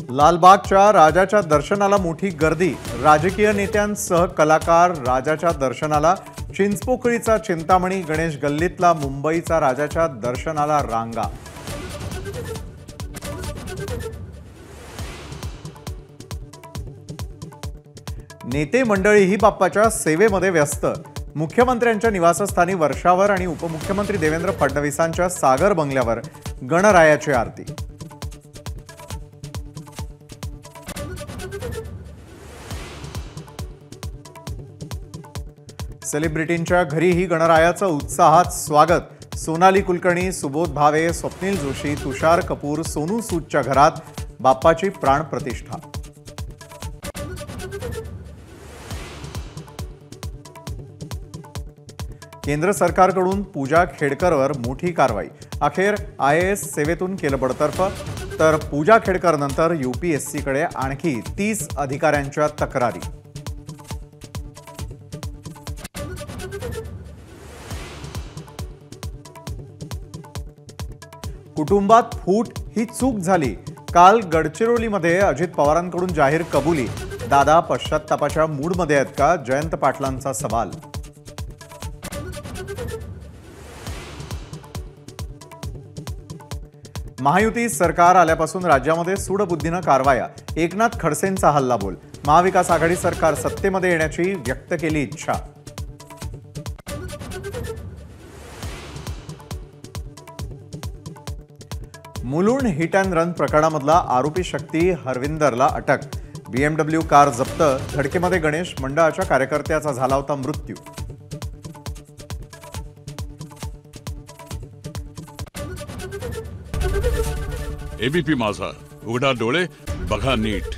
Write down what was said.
लालबागच्या राजाच्या दर्शनाला मोठी गर्दी। राजकीय नेत्यांसह कलाकार राजाच्या दर्शनाला। चिंचपोकळीचा चिंतामणी गणेश गल्लीतला मुंबईचा राजाच्या दर्शनाला रांगा। नेते मंडळीही बाप्पाच्या सेवेमध्ये व्यस्त। मुख्यमंत्र्यांच्या निवासस्थानी वर्षावर आणि उपमुख्यमंत्री देवेंद्र फडणवीसांच्या सागर बंगल्यावर गणरायाची आरती। सेलिब्रिटींच्या घरीही गणरायाचं उत्साहात स्वागत। सोनाली कुलकर्णी, सुबोध भावे, स्वप्नील जोशी, तुषार कपूर, सोनू सूदच्या घरात बाप्पाची प्राणप्रतिष्ठा। केंद्र सरकारकडून पूजा खेडकरवर मोठी कारवाई। अखेर IAS सेवेतून केलं बडतर्फ, तर पूजा खेडकर नंतर UPSCकडे आणखी 30 अधिकाऱ्यांच्या तक्रारी। कुटुंबात फूट ही चूक झाली। काल गडचिरोलीमध्ये अजित पवारांकडून जाहीर कबुली। दादा पश्चात्तापाच्या मूडमध्ये आहेत का? जयंत पाटलांचा सवाल। महायुती सरकार आल्यापासून राज्यामध्ये सूडबुद्धीनं कारवाया। एकनाथ खडसेंचा हल्लाबोल। महाविकास आघाडी सरकार सत्तेमध्ये येण्याची व्यक्त केली इच्छा। मुलुंड हिट अँड रन प्रकरणामधला आरोपी शक्ती हरविंदरला अटक। BMW कार जप्त। धडकेमध्ये गणेश मंडळाच्या कार्यकर्त्याचा झाला होता मृत्यू। ABP माझा, उघडा डोळे बघा नीट।